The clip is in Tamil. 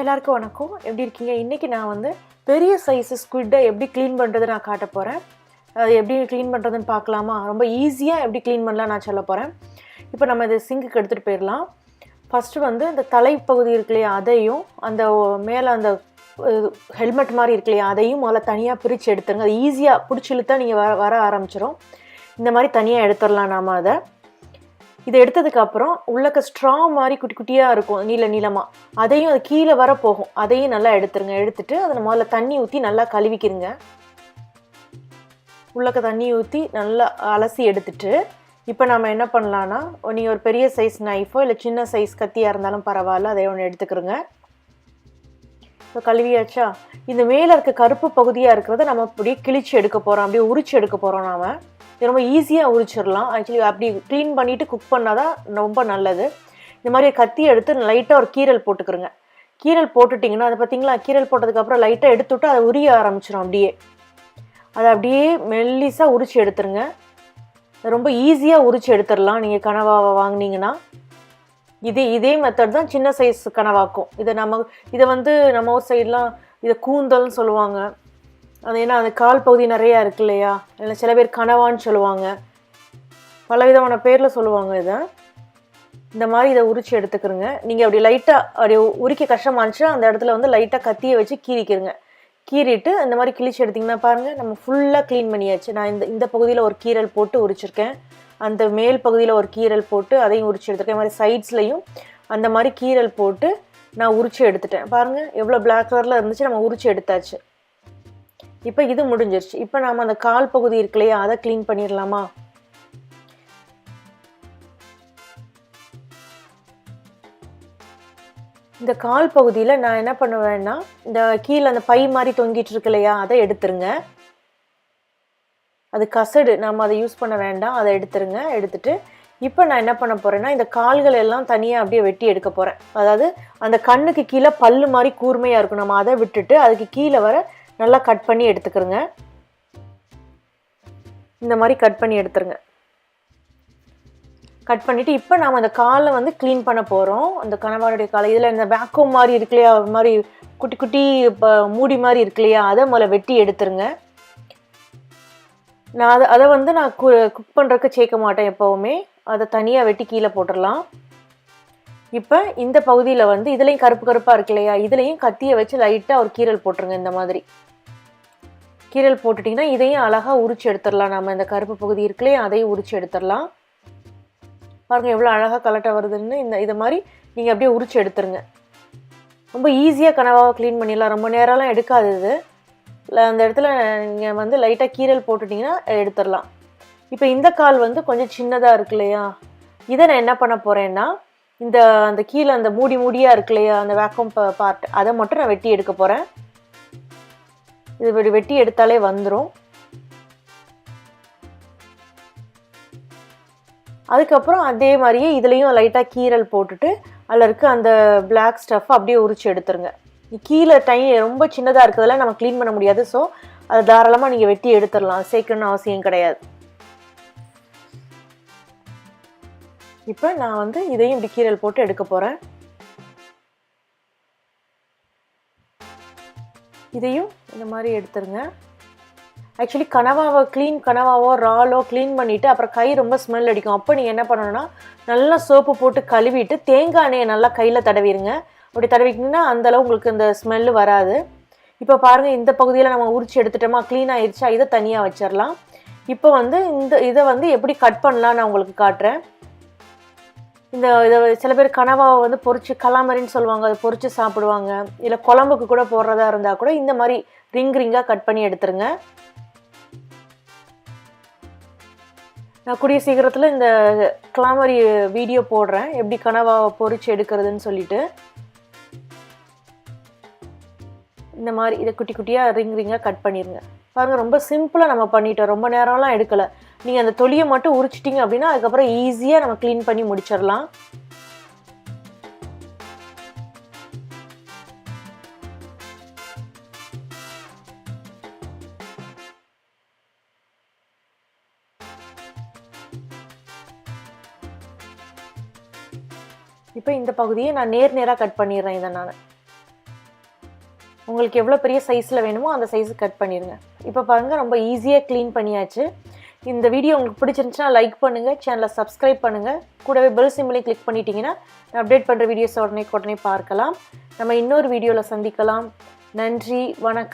எல்லாருக்கும் வணக்கம். எப்படி இருக்கீங்க? இன்றைக்கி நான் வந்து பெரிய சைஸு ஸ்குவிட்டை எப்படி க்ளீன் பண்ணுறது நான் காட்ட போகிறேன். அது எப்படி க்ளீன் பண்ணுறதுன்னு பார்க்கலாமா? ரொம்ப ஈஸியாக எப்படி க்ளீன் பண்ணலாம் நான் சொல்ல போகிறேன். இப்போ நம்ம இதை சிங்குக்கு எடுத்துகிட்டு போயிடலாம். ஃபஸ்ட்டு வந்து இந்த தலைப்பகுதி இருக்கு இல்லையா, அதையும் அந்த மேலே அந்த ஹெல்மெட் மாதிரி இருக்கு இல்லையா, அதையும் முதல்ல தனியாக பிரித்து எடுத்துருங்க. அது ஈஸியாக பிடிச்சி இழுத்தா நீங்கள் வர ஆரம்பிச்சிடும். இந்த மாதிரி தனியாக எடுத்துடலாம் நாம் அதை. இதை எடுத்ததுக்கப்புறம் உள்ளக்க ஸ்ட்ரா மாதிரி குட்டி குட்டியாக இருக்கும், நீளமாக. அதையும் அது கீழே வர போகும், அதையும் நல்லா எடுத்துருங்க. எடுத்துட்டு அதில் முதல்ல தண்ணி ஊற்றி நல்லா கழுவிக்கிருங்க. உள்ளக்க தண்ணி ஊற்றி நல்லா அலசி எடுத்துட்டு இப்போ நம்ம என்ன பண்ணலான்னா, நீங்கள் ஒரு பெரிய சைஸ் நைஃபோ இல்லை சின்ன சைஸ் கத்தியாக இருந்தாலும் பரவாயில்ல, அதை ஒன்று எடுத்துக்கிறோங்க. இப்போ கழுவியாச்சா? இந்த மேலே இருக்க கருப்பு பகுதியாக இருக்கிறத நம்ம அப்படியே கிழிச்சு எடுக்க போகிறோம், அப்படியே உரிச்சு எடுக்க போகிறோம். நாம் ரொம்ப ஈஸியாக உரிச்சிடலாம். ஆக்சுவலி அப்படி க்ளீன் பண்ணிவிட்டு குக் பண்ணால் தான் ரொம்ப நல்லது. இந்த மாதிரி கத்தி எடுத்து லைட்டாக ஒரு கீரல் போட்டுக்கிறோங்க. கீரல் போட்டுட்டிங்கன்னா அதை பார்த்திங்களா, கீரல் போட்டதுக்கப்புறம் லைட்டாக எடுத்துவிட்டு அதை உரிய ஆரம்பிச்சிடும். அதை அப்படியே மெல்லிஸாக உரிச்சு எடுத்துருங்க. ரொம்ப ஈஸியாக உரிச்சு எடுத்துடலாம். நீங்கள் கனவாவை வாங்கினீங்கன்னா இதே மெத்தட் தான் சின்ன சைஸ் கனவாக்கும். இதை வந்து நம்ம ஊர் சைட்லாம் இதை கூந்தல்னு சொல்லுவாங்க. அது ஏன்னா அந்த கால் பகுதி நிறையா இருக்கு இல்லையா, இல்லை சில பேர் கனவான்னு சொல்லுவாங்க, பலவிதமான பேரில் சொல்லுவாங்க. இந்த மாதிரி இதை உரிச்சு எடுத்துக்கிறோங்க. நீங்கள் அப்படி லைட்டாக அப்படி உரிக்க கஷ்டமாக இருந்துச்சுன்னா அந்த இடத்துல வந்து லைட்டாக கத்தியை வச்சு கீறிக்கிறங்க. கீறிட்டு இந்த மாதிரி கிழிச்சு எடுத்திங்கன்னா பாருங்கள், நம்ம ஃபுல்லாக க்ளீன் பண்ணியாச்சு. நான் இந்த பகுதியில் ஒரு கீரல் போட்டு உரிச்சிருக்கேன், அந்த மேல் பகுதியில் ஒரு கீரல் போட்டு அதையும் உரிச்சு எடுத்துருக்கேன். மாதிரி சைட்ஸ்லையும் அந்த மாதிரி கீரல் போட்டு நான் உரிச்சு எடுத்துட்டேன். பாருங்கள் எவ்வளோ பிளாக் கலரில் இருந்துச்சு, நம்ம உரிச்சு எடுத்தாச்சு. இப்போ இது முடிஞ்சிருச்சு. இப்போ நாம் அந்த கால் பகுதி இருக்கு இல்லையா, அதை க்ளீன் பண்ணிடலாமா? இந்த கால் பகுதியில் நான் என்ன பண்ணுவேன்னா, இந்த கீழே அந்த பை மாதிரி தொங்கிட்டு இருக்கு இல்லையா, அதை எடுத்துருங்க. அது கசடு, நம்ம அதை யூஸ் பண்ண வேண்டாம், அதை எடுத்துருங்க. எடுத்துட்டு இப்போ நான் என்ன பண்ண போகிறேன்னா, இந்த கால்கள் எல்லாம் தனியாக அப்படியே வெட்டி எடுக்க போகிறேன். அதாவது அந்த கண்ணுக்கு கீழே பல்லு மாதிரி கூர்மையாக இருக்கும், நம்ம அதை விட்டுட்டு அதுக்கு கீழே வர நல்லா கட் பண்ணி எடுத்துக்கிறோங்க. இந்த மாதிரி கட் பண்ணி எடுத்துருங்க. கட் பண்ணிவிட்டு இப்போ நாம் அந்த காலை வந்து க்ளீன் பண்ண போகிறோம். அந்த கனவானுடைய காலை இதில் இந்த வேக்யூம் மாதிரி இருக்கு இல்லையா, அது மாதிரி குட்டி குட்டி மூடி மாதிரி இருக்கு இல்லையா, அதை முதல்ல வெட்டி எடுத்துருங்க. நான் அதை வந்து நான் குக் பண்ணுறதுக்கு சேர்க்க மாட்டேன் எப்போவுமே, அதை தனியாக வெட்டி கீழே போட்டுடலாம். இப்போ இந்த பகுதியில் வந்து இதுலேயும் கருப்பாக இருக்கு இல்லையா, இதுலேயும் கத்தியை வச்சு லைட்டாக ஒரு கீரல் போட்டுருங்க. இந்த மாதிரி கீரல் போட்டுட்டிங்கன்னா இதையும் அழகாக உரிச்சு எடுத்துடலாம். நம்ம இந்த கருப்பு பகுதி இருக்கு இல்லையா, அதையும் உரிச்சு எடுத்துடலாம். பாருங்கள் எவ்வளோ அழகாக கலட்டாக வருதுன்னு. இதை மாதிரி நீங்கள் அப்படியே உரிச்சு எடுத்துருங்க. ரொம்ப ஈஸியாக கனவாக க்ளீன் பண்ணிடலாம், ரொம்ப நேரம்லாம் எடுக்காது. இது அந்த இடத்துல நீங்கள் வந்து லைட்டாக கீரல் போட்டுட்டிங்கன்னா எடுத்துடலாம். இப்போ இந்த கால் வந்து கொஞ்சம் சின்னதாக இருக்கு இல்லையா, இதை நான் என்ன பண்ண போகிறேன்னா, அந்த கீழே அந்த மூடியாக இருக்கு இல்லையா, அந்த வேக்யூம் பார்ட், அதை மட்டும் நான் வெட்டி எடுக்க போகிறேன். இது இப்படி வெட்டி எடுத்தாலே வந்துடும். அதுக்கப்புறம் அதே மாதிரியே இதுலேயும் லைட்டாக கீரல் போட்டுட்டு அதில் இருக்க அந்த பிளாக் ஸ்டஃப் அப்படியே உரிச்சு எடுத்துருங்க. கீழே ரொம்ப சின்னதாக இருக்கிறதெல்லாம் நம்ம க்ளீன் பண்ண முடியாது, ஸோ அதை தாராளமாக நீங்கள் வெட்டி எடுத்துடலாம், சேர்க்கணும்னு அவசியம் கிடையாது. இப்போ நான் வந்து இதையும் இப்படி கீரல் போட்டு எடுக்க போகிறேன். இதையும் இந்த மாதிரி எடுத்துருங்க. ஆக்சுவலி கனவாவோ ராலோ க்ளீன் பண்ணிவிட்டு அப்புறம் கை ரொம்ப ஸ்மெல் அடிக்கும். அப்போ நீங்கள் என்ன பண்ணணும்னா, நல்லா சோப்பு போட்டு கழுவிட்டு தேங்காய் எண்ணெயை நல்லா கையில் தடவிடுங்க. அப்படி தடவிக்கிங்கன்னா அந்தளவு உங்களுக்கு இந்த ஸ்மெல்லு வராது. இப்போ பாருங்கள், இந்த பகுதியில் நம்ம உரிச்சு எடுத்துட்டோமா, க்ளீன் ஆயிடுச்சா, இதை தனியாக வச்சிடலாம். இப்போ வந்து இதை வந்து எப்படி கட் பண்ணலான்னு நான் உங்களுக்கு காட்டுறேன். இதை சில பேர் கனவாவை வந்து பொரிச்சு கலாமரின்னு சொல்லுவாங்க, அதை பொரிச்சு சாப்பிடுவாங்க. இல்லை குழம்புக்கு கூட போடுறதா இருந்தால் கூட இந்த மாதிரி ரிங்காக கட் பண்ணி எடுத்துருங்க. நான் கூடிய சீக்கிரத்தில் இந்த கலாமரி வீடியோ போடுறேன், எப்படி கனவாவை பொரிச்சு எடுக்கிறதுன்னு சொல்லிட்டு. இந்த மாதிரி இதை குட்டி குட்டியாக ரிங்காக கட் பண்ணிடுங்க. பாருங்கள் ரொம்ப சிம்பிளாக நம்ம பண்ணிட்டோம், ரொம்ப நேரம்லாம் எடுக்கலை. நீங்கள் அந்த தொலியை மட்டும் உரிச்சிட்டிங்க அப்படின்னா அதுக்கப்புறம் ஈஸியாக நம்ம க்ளீன் பண்ணி முடிச்சிடலாம். இப்போ இந்த பகுதியை நான் நேராக கட் பண்ணிடுறேன். இதை நான் உங்களுக்கு எவ்வளோ பெரிய சைஸில் வேணுமோ அந்த சைஸு கட் பண்ணிடுங்க. இப்போ பாருங்கள், ரொம்ப ஈஸியாக க்ளீன் பண்ணியாச்சு. இந்த வீடியோ உங்களுக்கு பிடிச்சிருந்துச்சுன்னா லைக் பண்ணுங்கள், சேனலை சப்ஸ்கிரைப் பண்ணுங்கள், கூடவே பெல் சிம்பிளையும் கிளிக் பண்ணிட்டீங்கன்னா நான் அப்டேட் பண்ணுற வீடியோஸ் உடனே பார்க்கலாம். நம்ம இன்னொரு வீடியோவில் சந்திக்கலாம். நன்றி, வணக்கம்.